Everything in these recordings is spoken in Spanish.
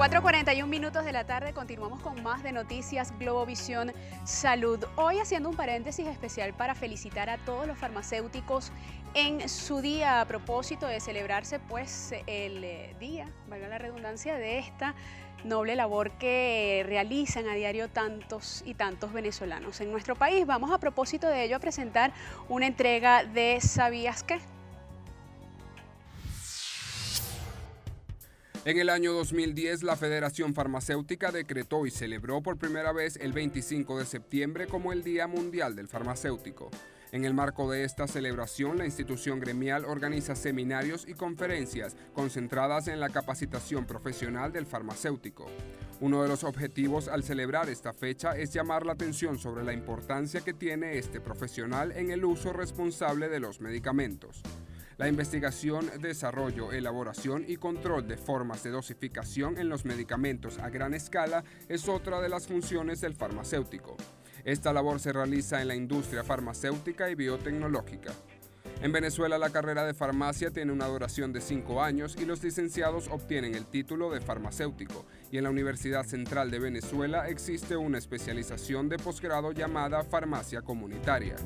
4:41 de la tarde, continuamos con más de Noticias Globovisión Salud. Hoy haciendo un paréntesis especial para felicitar a todos los farmacéuticos en su día a propósito de celebrarse pues el día, valga la redundancia, de esta noble labor que realizan a diario tantos y tantos venezolanos en nuestro país. Vamos a propósito de ello a presentar una entrega de ¿Sabías qué? En el año 2010, la Federación Farmacéutica decretó y celebró por primera vez el 25 de septiembre como el Día Mundial del Farmacéutico. En el marco de esta celebración, la institución gremial organiza seminarios y conferencias concentradas en la capacitación profesional del farmacéutico. Uno de los objetivos al celebrar esta fecha es llamar la atención sobre la importancia que tiene este profesional en el uso responsable de los medicamentos. La investigación, desarrollo, elaboración y control de formas de dosificación en los medicamentos a gran escala es otra de las funciones del farmacéutico. Esta labor se realiza en la industria farmacéutica y biotecnológica. En Venezuela, la carrera de farmacia tiene una duración de 5 años y los licenciados obtienen el título de farmacéutico. Y en la Universidad Central de Venezuela existe una especialización de posgrado llamada farmacia comunitaria.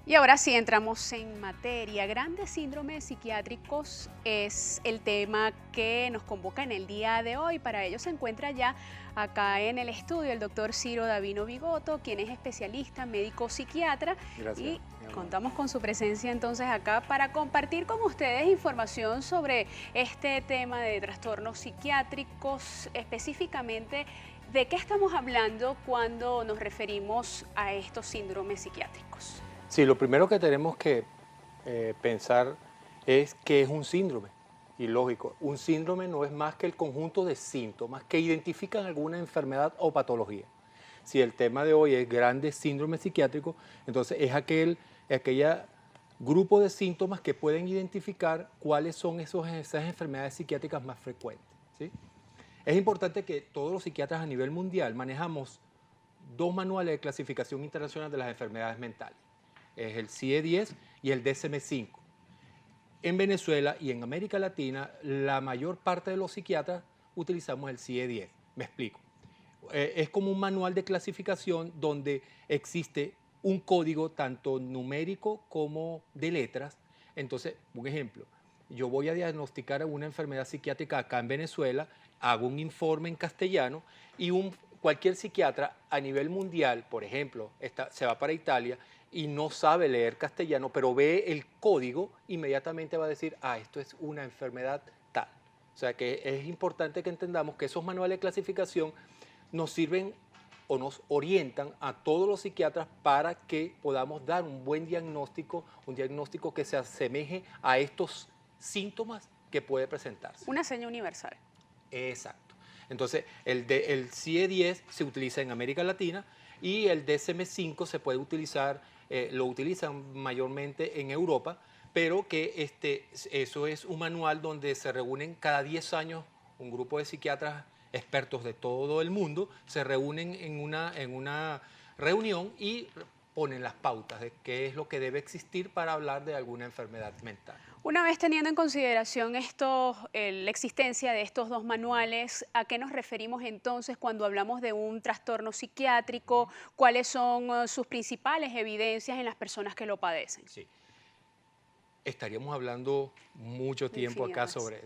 Y ahora sí entramos en materia. Grandes síndromes psiquiátricos es el tema que nos convoca en el día de hoy. Para ello se encuentra ya acá en el estudio el doctor Ciro Davino Vigoto, quien es especialista, médico psiquiatra. Gracias. Y contamos con su presencia entonces acá para compartir con ustedes información sobre este tema de trastornos psiquiátricos, específicamente de qué estamos hablando cuando nos referimos a estos síndromes psiquiátricos. Sí, lo primero que tenemos que pensar es qué es un síndrome. Y lógico, un síndrome no es más que el conjunto de síntomas que identifican alguna enfermedad o patología. Si el tema de hoy es grandes síndromes psiquiátricos, entonces es aquel grupo de síntomas que pueden identificar cuáles son esas enfermedades psiquiátricas más frecuentes, ¿sí? Es importante que todos los psiquiatras a nivel mundial manejamos 2 manuales de clasificación internacional de las enfermedades mentales. Es el CIE-10 y el DSM-5. En Venezuela y en América Latina, la mayor parte de los psiquiatras utilizamos el CIE-10. Me explico. Es como un manual de clasificación donde existe un código tanto numérico como de letras. Entonces, un ejemplo, yo voy a diagnosticar una enfermedad psiquiátrica acá en Venezuela, hago un informe en castellano y cualquier psiquiatra a nivel mundial, por ejemplo, se va para Italia y no sabe leer castellano, pero ve el código, inmediatamente va a decir, esto es una enfermedad tal. O sea que es importante que entendamos que esos manuales de clasificación nos sirven o nos orientan a todos los psiquiatras para que podamos dar un buen diagnóstico, un diagnóstico que se asemeje a estos síntomas que puede presentarse. Una seña universal. Exacto. Entonces, el CIE-10 se utiliza en América Latina y el DSM-5 se puede utilizar, lo utilizan mayormente en Europa, pero que eso es un manual donde se reúnen cada 10 años un grupo de psiquiatras expertos de todo el mundo, se reúnen en una reunión y ponen las pautas de qué es lo que debe existir para hablar de alguna enfermedad mental. Una vez teniendo en consideración la existencia de estos 2 manuales, ¿a qué nos referimos entonces cuando hablamos de un trastorno psiquiátrico? ¿Cuáles son sus principales evidencias en las personas que lo padecen? Sí. Estaríamos hablando mucho tiempo acá sobre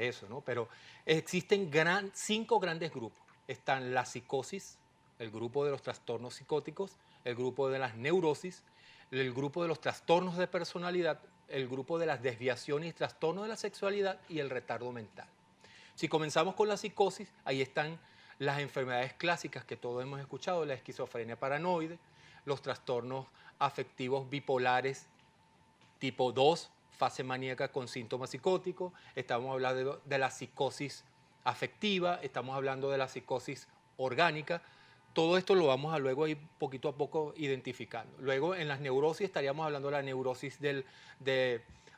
eso, ¿no? Pero existen 5 grandes grupos. Están la psicosis, el grupo de los trastornos psicóticos, el grupo de las neurosis, el grupo de los trastornos de personalidad, el grupo de las desviaciones y trastornos de la sexualidad y el retardo mental. Si comenzamos con la psicosis, ahí están las enfermedades clásicas que todos hemos escuchado, la esquizofrenia paranoide, los trastornos afectivos bipolares tipo 2, fase maníaca con síntomas psicóticos, estamos hablando de la psicosis afectiva, estamos hablando de la psicosis orgánica. Todo esto lo vamos a luego ir poquito a poco identificando. Luego en las neurosis estaríamos hablando de la neurosis de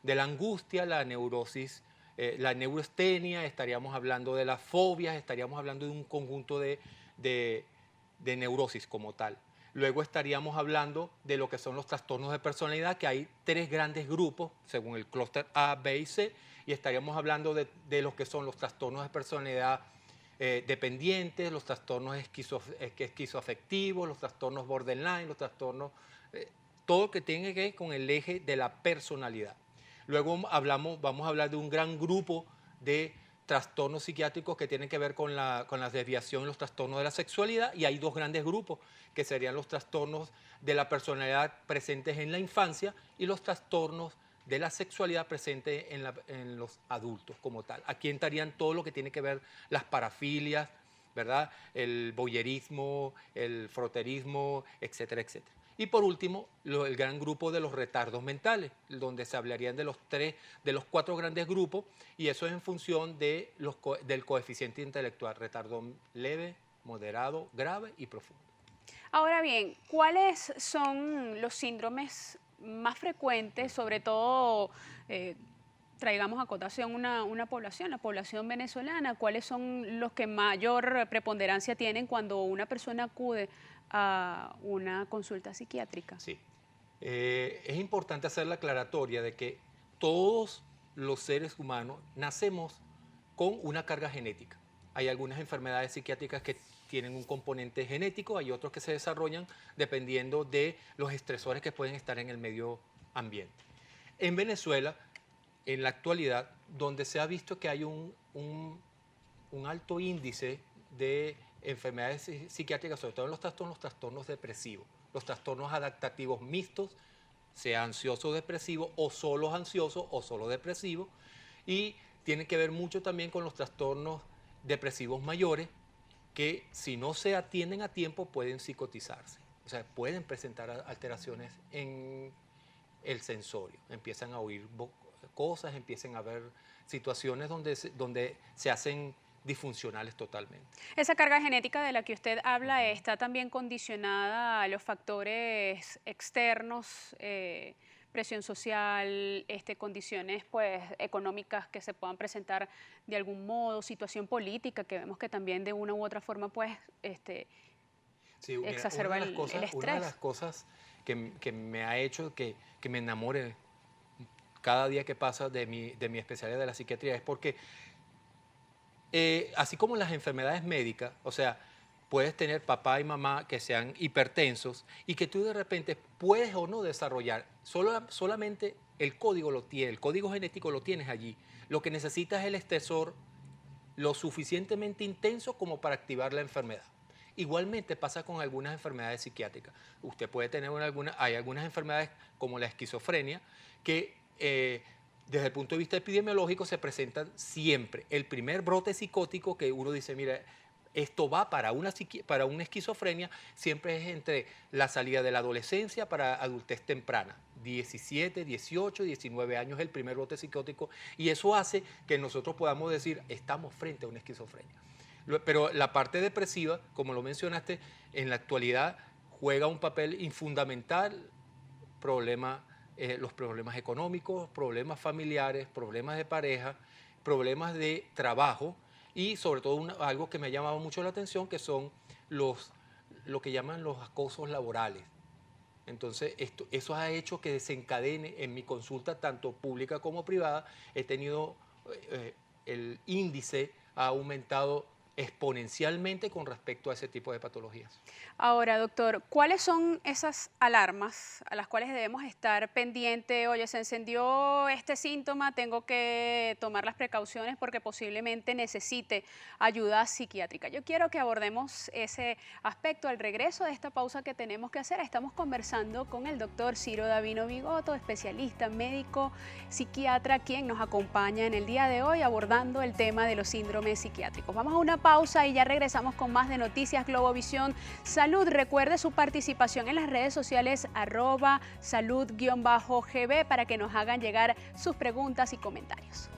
la angustia, la neurosis, la neurastenia, estaríamos hablando de las fobias, estaríamos hablando de un conjunto de neurosis como tal. Luego estaríamos hablando de lo que son los trastornos de personalidad, que hay 3 grandes grupos, según el clúster A, B y C, y estaríamos hablando de lo que son los trastornos de personalidad dependientes, los trastornos esquizoafectivos, los trastornos borderline, los trastornos, todo que tiene que ver con el eje de la personalidad. Luego vamos a hablar de un gran grupo de trastornos psiquiátricos que tienen que ver con la desviación y los trastornos de la sexualidad, y hay 2 grandes grupos que serían los trastornos de la personalidad presentes en la infancia y los trastornos de la sexualidad presentes en los adultos como tal. Aquí entrarían todo lo que tiene que ver las parafilias, ¿verdad? El voyerismo, el froterismo, etcétera, etcétera. Y por último, el gran grupo de los retardos mentales, donde se hablarían de los 4 grandes grupos, y eso es en función del coeficiente intelectual: retardo leve, moderado, grave y profundo. Ahora bien, ¿cuáles son los síndromes más frecuentes, sobre todo, traigamos a cotación una población, la población venezolana? ¿Cuáles son los que mayor preponderancia tienen cuando una persona acude a una consulta psiquiátrica? Sí. Es importante hacer la aclaratoria de que todos los seres humanos nacemos con una carga genética. Hay algunas enfermedades psiquiátricas que tienen un componente genético, hay otros que se desarrollan dependiendo de los estresores que pueden estar en el medio ambiente. En Venezuela, en la actualidad, donde se ha visto que hay un alto índice de enfermedades psiquiátricas, sobre todo en los trastornos depresivos, los trastornos adaptativos mixtos, sea ansioso depresivo o solo ansioso o solo depresivo, y tiene que ver mucho también con los trastornos depresivos mayores, que si no se atienden a tiempo pueden psicotizarse, o sea, pueden presentar alteraciones en el sensorio, empiezan a oír cosas, empiezan a ver situaciones donde se hacen disfuncionales totalmente. Esa carga genética de la que usted habla está también condicionada a los factores externos, presión social, condiciones pues económicas que se puedan presentar de algún modo, situación política que vemos que también de una u otra forma pues sí, exacerba el estrés. Una de las cosas que me ha hecho que me enamore cada día que pasa de mi especialidad de la psiquiatría es porque así como las enfermedades médicas, o sea, puedes tener papá y mamá que sean hipertensos y que tú de repente puedes o no desarrollar, solamente el código lo tiene, el código genético lo tienes allí. Lo que necesitas es el estresor lo suficientemente intenso como para activar la enfermedad. Igualmente pasa con algunas enfermedades psiquiátricas. Usted puede tener hay algunas enfermedades como la esquizofrenia que desde el punto de vista epidemiológico se presentan siempre. El primer brote psicótico que uno dice, mira, esto va para una esquizofrenia, siempre es entre la salida de la adolescencia para adultez temprana. 17, 18, 19 años es el primer brote psicótico, y eso hace que nosotros podamos decir, estamos frente a una esquizofrenia. Pero la parte depresiva, como lo mencionaste, en la actualidad juega un papel fundamental, los problemas económicos, problemas familiares, problemas de pareja, problemas de trabajo, y sobre todo algo que me ha llamado mucho la atención, que son lo que llaman los acosos laborales. Entonces, eso ha hecho que desencadene en mi consulta, tanto pública como privada, he tenido, el índice ha aumentado exponencialmente con respecto a ese tipo de patologías. Ahora, doctor, ¿cuáles son esas alarmas a las cuales debemos estar pendientes? Oye, se encendió este síntoma, tengo que tomar las precauciones porque posiblemente necesite ayuda psiquiátrica. Yo quiero que abordemos ese aspecto al regreso de esta pausa que tenemos que hacer. Estamos conversando con el doctor Ciro Davino Vigoto, especialista médico psiquiatra, quien nos acompaña en el día de hoy abordando el tema de los síndromes psiquiátricos. Vamos a una pausa y ya regresamos con más de Noticias Globovisión Salud. Recuerde su participación en las redes sociales @salud_gb para que nos hagan llegar sus preguntas y comentarios.